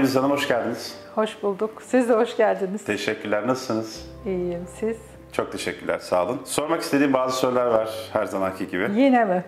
Yıldız Hanım, hoş geldiniz. Hoş bulduk. Siz de hoş geldiniz. Teşekkürler. Nasılsınız? İyiyim. Siz? Çok teşekkürler. Sağ olun. Sormak istediğim bazı sorular var her zamanki gibi. Yine mi?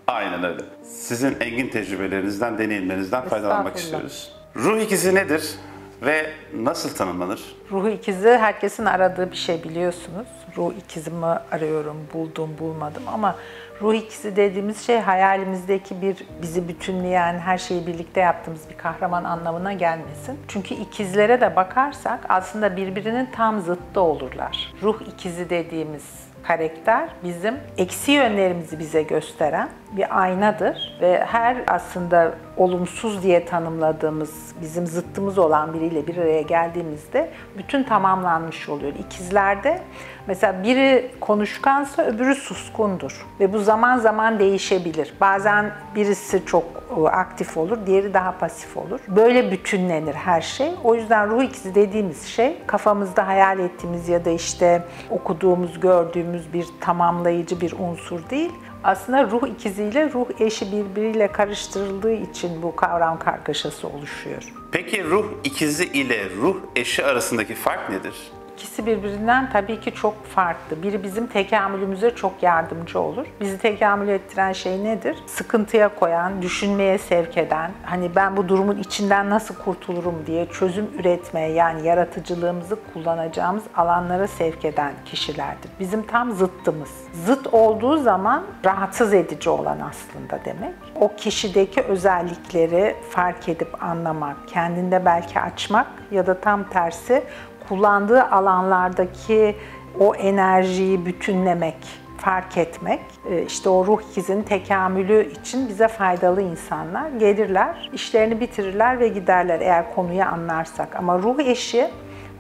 Aynen öyle. Sizin engin tecrübelerinizden, deneyimlerinizden faydalanmak Estağfurullah. istiyoruz. Ruh ikizi nedir ve nasıl tanımlanır? Ruh ikizi herkesin aradığı bir şey biliyorsunuz. Ruh ikizimi arıyorum, buldum, bulmadım ama ruh ikizi dediğimiz şey hayalimizdeki bizi bütünleyen, her şeyi birlikte yaptığımız bir kahraman anlamına gelmesin. Çünkü ikizlere de bakarsak aslında birbirinin tam zıttı olurlar. Ruh ikizi dediğimiz karakter bizim eksi yönlerimizi bize gösteren bir aynadır ve her aslında olumsuz diye tanımladığımız, bizim zıttımız olan biriyle bir araya geldiğimizde bütün tamamlanmış oluyor. İkizlerde mesela biri konuşkansa öbürü suskundur ve bu zaman zaman değişebilir. Bazen birisi çok aktif olur, diğeri daha pasif olur. Böyle bütünlenir her şey. O yüzden ruh ikizi dediğimiz şey kafamızda hayal ettiğimiz ya da işte okuduğumuz, gördüğümüz bir tamamlayıcı bir unsur değil. Aslında ruh ikiziyle ruh eşi birbiriyle karıştırıldığı için bu kavram kargaşası oluşuyor. Peki ruh ikizi ile ruh eşi arasındaki fark nedir? İkisi birbirinden tabii ki çok farklı. Biri bizim tekamülümüze çok yardımcı olur. Bizi tekamül ettiren şey nedir? Sıkıntıya koyan, düşünmeye sevk eden, hani ben bu durumun içinden nasıl kurtulurum diye çözüm üretmeye, yani yaratıcılığımızı kullanacağımız alanlara sevk eden kişilerdir. Bizim tam zıttımız. Zıt olduğu zaman rahatsız edici olan aslında demek. O kişideki özellikleri fark edip anlamak, kendinde belki açmak ya da tam tersi kullandığı alanlardaki o enerjiyi bütünlemek, fark etmek, işte o ruh ikizinin tekamülü için bize faydalı insanlar gelirler, işlerini bitirirler ve giderler eğer konuyu anlarsak. Ama ruh eşi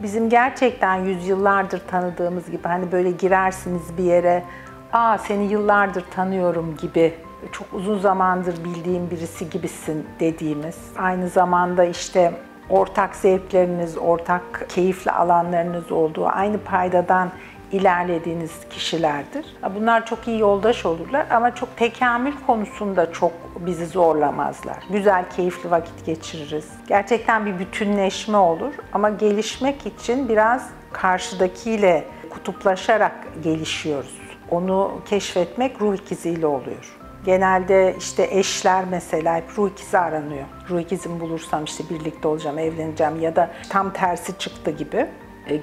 bizim gerçekten yüzyıllardır tanıdığımız gibi, hani böyle girersiniz bir yere, seni yıllardır tanıyorum gibi, çok uzun zamandır bildiğim birisi gibisin dediğimiz, aynı zamanda işte ortak zevkleriniz, ortak keyifli alanlarınız olduğu, aynı paydadan ilerlediğiniz kişilerdir. Bunlar çok iyi yoldaş olurlar ama çok tekamül konusunda çok bizi zorlamazlar. Güzel, keyifli vakit geçiririz. Gerçekten bir bütünleşme olur ama gelişmek için biraz karşıdakiyle kutuplaşarak gelişiyoruz. Onu keşfetmek ruh ikiziyle oluyor. Genelde işte eşler mesela hep ruh ikizi aranıyor. Ruh ikizimi bulursam işte birlikte olacağım, evleneceğim ya da tam tersi çıktı gibi.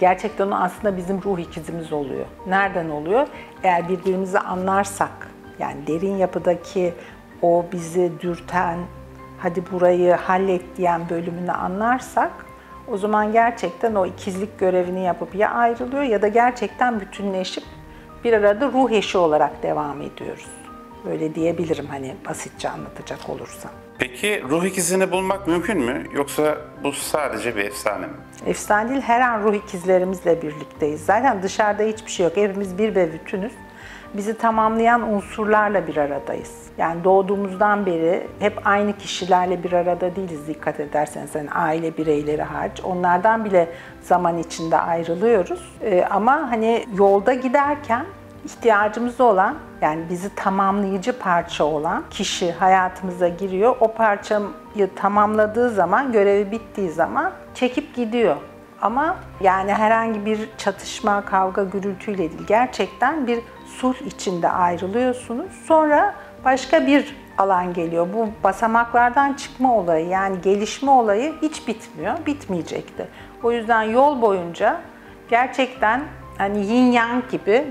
Gerçekten o aslında bizim ruh ikizimiz oluyor. Nereden oluyor? Eğer birbirimizi anlarsak, yani derin yapıdaki o bizi dürten, hadi burayı hallet diyen bölümünü anlarsak, o zaman gerçekten o ikizlik görevini yapıp ya ayrılıyor ya da gerçekten bütünleşip bir arada ruh eşi olarak devam ediyoruz. Böyle diyebilirim hani basitçe anlatacak olursam. Peki ruh ikizini bulmak mümkün mü? Yoksa bu sadece bir efsane mi? Efsane değil, her an ruh ikizlerimizle birlikteyiz. Zaten dışarıda hiçbir şey yok. Hepimiz bir ve bütünüz. Bizi tamamlayan unsurlarla bir aradayız. Yani doğduğumuzdan beri hep aynı kişilerle bir arada değiliz dikkat ederseniz. Yani aile bireyleri hariç. Onlardan bile zaman içinde ayrılıyoruz. Ama hani yolda giderken ihtiyacımız olan, yani bizi tamamlayıcı parça olan kişi hayatımıza giriyor. O parçayı tamamladığı zaman, görevi bittiği zaman çekip gidiyor. Ama yani herhangi bir çatışma, kavga, gürültüyle değil. Gerçekten bir sulh içinde ayrılıyorsunuz. Sonra başka bir alan geliyor. Bu basamaklardan çıkma olayı, yani gelişme olayı hiç bitmiyor, bitmeyecekti. O yüzden yol boyunca gerçekten hani yin yang gibi,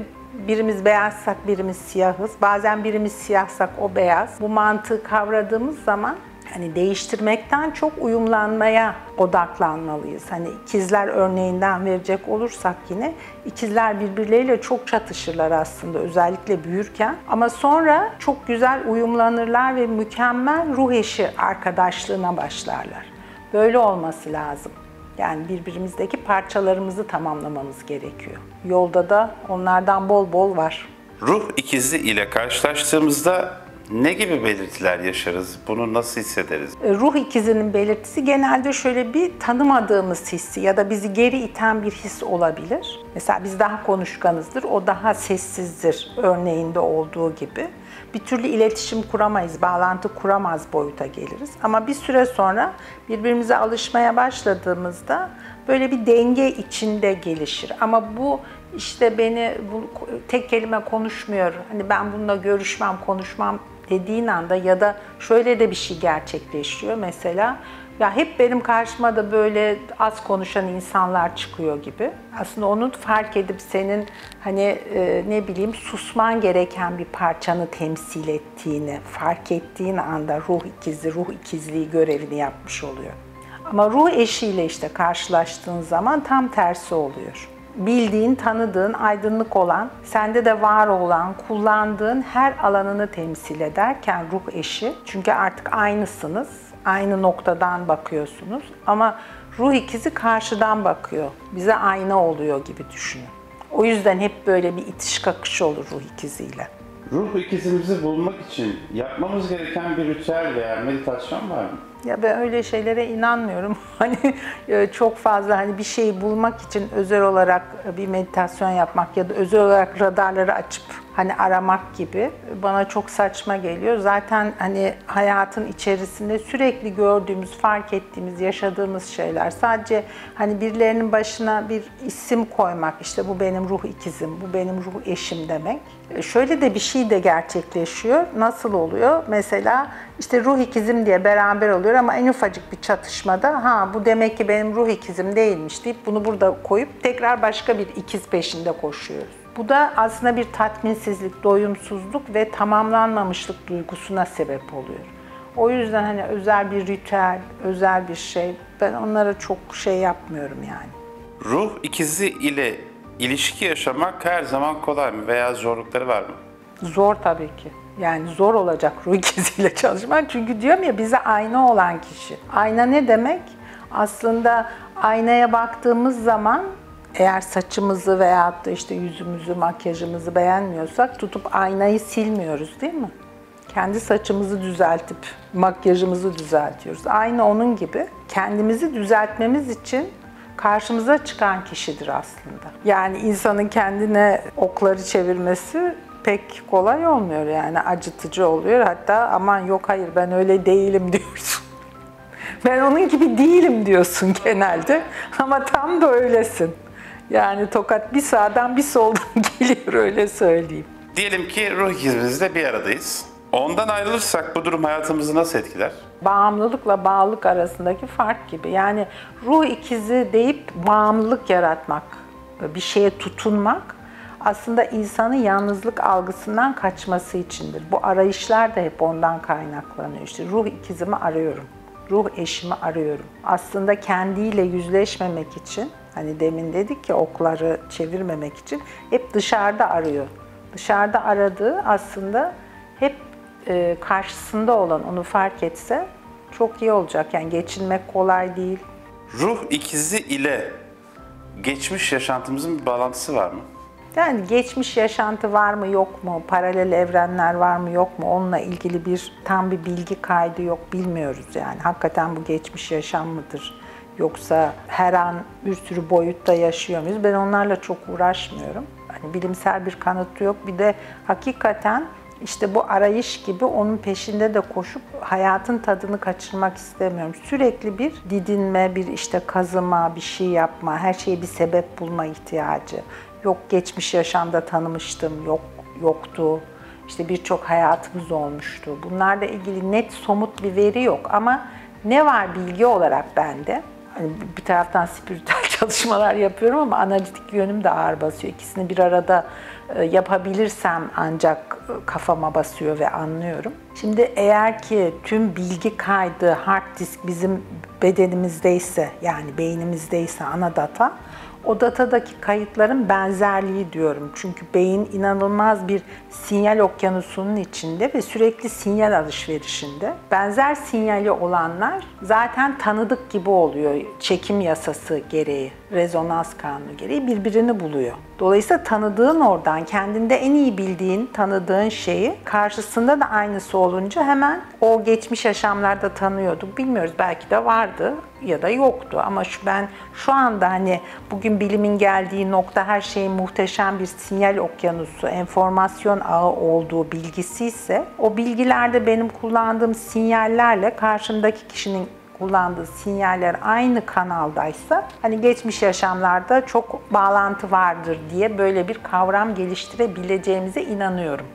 birimiz beyazsak birimiz siyahız. Bazen birimiz siyahsak o beyaz. Bu mantığı kavradığımız zaman hani değiştirmekten çok uyumlanmaya odaklanmalıyız. Hani ikizler örneğinden verecek olursak yine ikizler birbirleriyle çok çatışırlar aslında özellikle büyürken. Ama sonra çok güzel uyumlanırlar ve mükemmel ruh eşi arkadaşlığına başlarlar. Böyle olması lazım. Yani birbirimizdeki parçalarımızı tamamlamamız gerekiyor. Yolda da onlardan bol bol var. Ruh ikizi ile karşılaştığımızda Ne gibi belirtiler yaşarız? Bunu nasıl hissederiz? Ruh ikizinin belirtisi genelde şöyle bir tanımadığımız hissi ya da bizi geri iten bir his olabilir. Mesela biz daha konuşkanızdır, o daha sessizdir örneğinde olduğu gibi. Bir türlü iletişim kuramayız, bağlantı kuramaz boyuta geliriz. Ama bir süre sonra birbirimize alışmaya başladığımızda böyle bir denge içinde gelişir. Ama bu işte tek kelime konuşmuyor, hani ben bununla görüşmem, konuşmam dediğin anda ya da şöyle de bir şey gerçekleşiyor mesela. Ya hep benim karşıma da böyle az konuşan insanlar çıkıyor gibi. Aslında onu fark edip senin susman gereken bir parçanı temsil ettiğini fark ettiğin anda ruh ikizi, ruh ikizliği görevini yapmış oluyor. Ama ruh eşiyle işte karşılaştığın zaman tam tersi oluyor. Bildiğin, tanıdığın, aydınlık olan, sende de var olan, kullandığın her alanını temsil ederken ruh eşi, çünkü artık aynısınız, aynı noktadan bakıyorsunuz ama ruh ikizi karşıdan bakıyor, bize ayna oluyor gibi düşünün. O yüzden hep böyle bir itiş kakış olur ruh ikiziyle. Ruh ikizimizi bulmak için yapmamız gereken bir ritüel veya meditasyon var mı? Ya ben öyle şeylere inanmıyorum. Çok fazla bir şeyi bulmak için özel olarak bir meditasyon yapmak ya da özel olarak radarları açıp aramak gibi bana çok saçma geliyor. Zaten hayatın içerisinde sürekli gördüğümüz, fark ettiğimiz, yaşadığımız şeyler. Sadece birilerinin başına bir isim koymak, işte bu benim ruh ikizim, bu benim ruh eşim demek. Şöyle de bir şey de gerçekleşiyor. Nasıl oluyor? Mesela işte ruh ikizim diye beraber oluyor ama en ufacık bir çatışmada bu demek ki benim ruh ikizim değilmiş deyip bunu burada koyup tekrar başka bir ikiz peşinde koşuyoruz. Bu da aslında bir tatminsizlik, doyumsuzluk ve tamamlanmamışlık duygusuna sebep oluyor. O yüzden özel bir ritüel, özel bir şey, ben onlara çok yapmıyorum yani. Ruh ikizi ile ilişki yaşamak her zaman kolay mı veya zorlukları var mı? Zor tabii ki. Yani zor olacak ruh ikiziyle çalışmak. Çünkü diyorum ya, bize ayna olan kişi. Ayna ne demek? Aslında aynaya baktığımız zaman eğer saçımızı veyahut da işte yüzümüzü, makyajımızı beğenmiyorsak tutup aynayı silmiyoruz, değil mi? Kendi saçımızı düzeltip makyajımızı düzeltiyoruz. Aynı onun gibi kendimizi düzeltmemiz için karşımıza çıkan kişidir aslında. Yani insanın kendine okları çevirmesi pek kolay olmuyor, yani acıtıcı oluyor. Hatta aman yok hayır ben öyle değilim diyorsun. Ben onun gibi değilim diyorsun genelde ama tam da öylesin. Yani tokat bir sağdan bir soldan geliyor, öyle söyleyeyim. Diyelim ki ruh ikizimizle bir aradayız. Ondan ayrılırsak bu durum hayatımızı nasıl etkiler? Bağımlılıkla bağlılık arasındaki fark gibi. Yani ruh ikizi deyip bağımlılık yaratmak, bir şeye tutunmak aslında insanın yalnızlık algısından kaçması içindir. Bu arayışlar da hep ondan kaynaklanıyor. İşte ruh ikizimi arıyorum, ruh eşimi arıyorum. Aslında kendiyle yüzleşmemek için, demin dedik ki okları çevirmemek için hep dışarıda arıyor. Dışarıda aradığı aslında hep karşısında olan onu fark etse çok iyi olacak. Yani geçinmek kolay değil. Ruh ikizi ile geçmiş yaşantımızın bir bağlantısı var mı? Yani geçmiş yaşantı var mı yok mu, paralel evrenler var mı yok mu, onunla ilgili tam bir bilgi kaydı yok, bilmiyoruz yani. Hakikaten bu geçmiş yaşam mıdır? Yoksa her an bir sürü boyutta yaşıyor muyuz? Ben onlarla çok uğraşmıyorum. Bilimsel bir kanıtı yok. Bir de hakikaten işte bu arayış gibi onun peşinde de koşup hayatın tadını kaçırmak istemiyorum. Sürekli bir didinme, bir işte kazıma, bir şey yapma, her şeye bir sebep bulma ihtiyacı. Yok geçmiş yaşamda tanımıştım, yoktu. İşte birçok hayatımız olmuştu. Bunlarla ilgili net, somut bir veri yok ama ne var bilgi olarak bende? Bir taraftan spiritüel çalışmalar yapıyorum ama analitik yönüm de ağır basıyor. İkisini bir arada yapabilirsem ancak kafama basıyor ve anlıyorum. Şimdi eğer ki tüm bilgi kaydı, hard disk bizim bedenimizdeyse, yani beynimizdeyse ana data, O datadaki kayıtların benzerliği diyorum. Çünkü beyin inanılmaz bir sinyal okyanusunun içinde ve sürekli sinyal alışverişinde. Benzer sinyali olanlar zaten tanıdık gibi oluyor. Çekim yasası gereği, rezonans kanunu gereği birbirini buluyor. Dolayısıyla tanıdığın oradan, kendinde en iyi bildiğin, tanıdığın şeyi karşısında da aynısı olunca hemen o geçmiş yaşamlarda tanıyorduk. Bilmiyoruz, belki de vardı ya da yoktu ama ben şu anda hani bugün bilimin geldiği nokta her şeyin muhteşem bir sinyal okyanusu, enformasyon ağı olduğu bilgisi ise o bilgilerde benim kullandığım sinyallerle karşımdaki kişinin kullandığı sinyaller aynı kanaldaysa hani geçmiş yaşamlarda çok bağlantı vardır diye böyle bir kavram geliştirebileceğimize inanıyorum.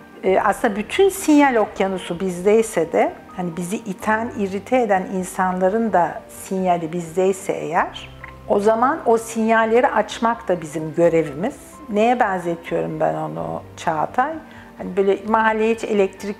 Aslında bütün sinyal okyanusu bizdeyse de hani bizi iten, irite eden insanların da sinyali bizdeyse eğer, o zaman o sinyalleri açmak da bizim görevimiz. Neye benzetiyorum ben onu Çağatay? Hani böyle mahalleye hiç elektrik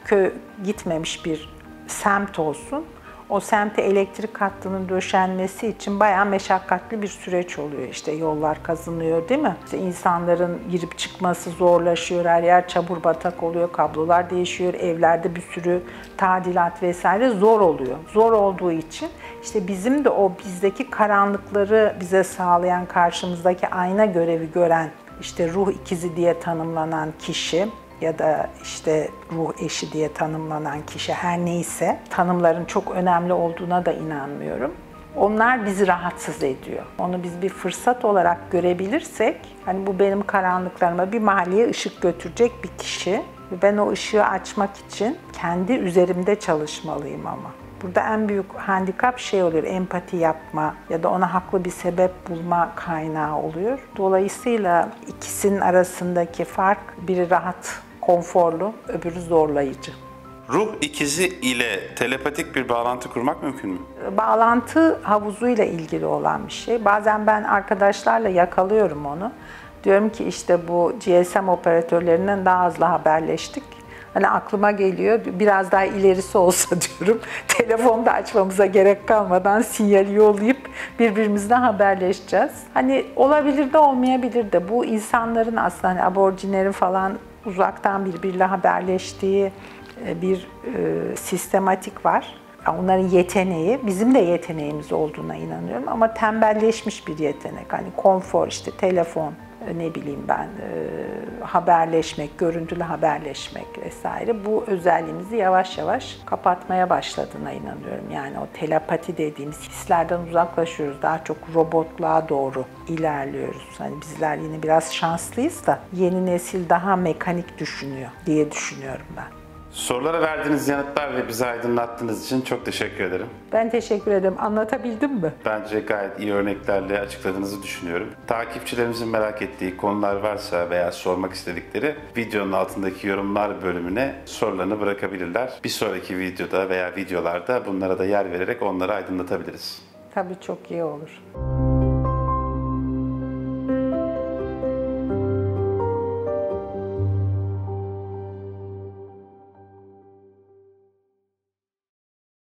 gitmemiş bir semt olsun. O semte elektrik hattının döşenmesi için bayağı meşakkatli bir süreç oluyor. İşte yollar kazınıyor, değil mi? İşte insanların girip çıkması zorlaşıyor, her yer çamur batak oluyor, kablolar değişiyor, evlerde bir sürü tadilat vesaire zor oluyor. Zor olduğu için işte bizim de o bizdeki karanlıkları bize sağlayan, karşımızdaki ayna görevi gören, işte ruh ikizi diye tanımlanan kişi ya da işte ruh eşi diye tanımlanan kişi, her neyse, tanımların çok önemli olduğuna da inanmıyorum. Onlar bizi rahatsız ediyor. Onu biz bir fırsat olarak görebilirsek, hani bu benim karanlıklarıma, bir mahalleye ışık götürecek bir kişi ve ben o ışığı açmak için kendi üzerimde çalışmalıyım ama. Burada en büyük handikap şey oluyor, empati yapma ya da ona haklı bir sebep bulma kaynağı oluyor. Dolayısıyla ikisinin arasındaki fark, biri rahat, konforlu, öbürü zorlayıcı. Ruh ikizi ile telepatik bir bağlantı kurmak mümkün mü? Bağlantı havuzuyla ilgili olan bir şey. Bazen ben arkadaşlarla yakalıyorum onu. Diyorum ki işte bu GSM operatörlerinden daha hızlı haberleştik. Hani aklıma geliyor, biraz daha ilerisi olsa diyorum, telefonda açmamıza gerek kalmadan sinyali yollayıp birbirimizle haberleşeceğiz. Hani olabilir de olmayabilir de, bu insanların aslında hani aborjinlerin falan uzaktan birbiriyle haberleştiği bir sistematik var. Onların yeteneği, bizim de yeteneğimiz olduğuna inanıyorum ama tembelleşmiş bir yetenek. Hani konfor, işte telefon, ne bileyim ben, haberleşmek, görüntülü haberleşmek vesaire, bu özelliğimizi yavaş yavaş kapatmaya başladığına inanıyorum. Yani o telepati dediğimiz hislerden uzaklaşıyoruz. Daha çok robotluğa doğru ilerliyoruz. Hani bizler yine biraz şanslıyız da yeni nesil daha mekanik düşünüyor diye düşünüyorum ben. Sorulara verdiğiniz yanıtlar ve bizi aydınlattığınız için çok teşekkür ederim. Ben teşekkür ederim. Anlatabildim mi? Bence gayet iyi örneklerle açıkladığınızı düşünüyorum. Takipçilerimizin merak ettiği konular varsa veya sormak istedikleri, videonun altındaki yorumlar bölümüne sorularını bırakabilirler. Bir sonraki videoda veya videolarda bunlara da yer vererek onları aydınlatabiliriz. Tabii çok iyi olur.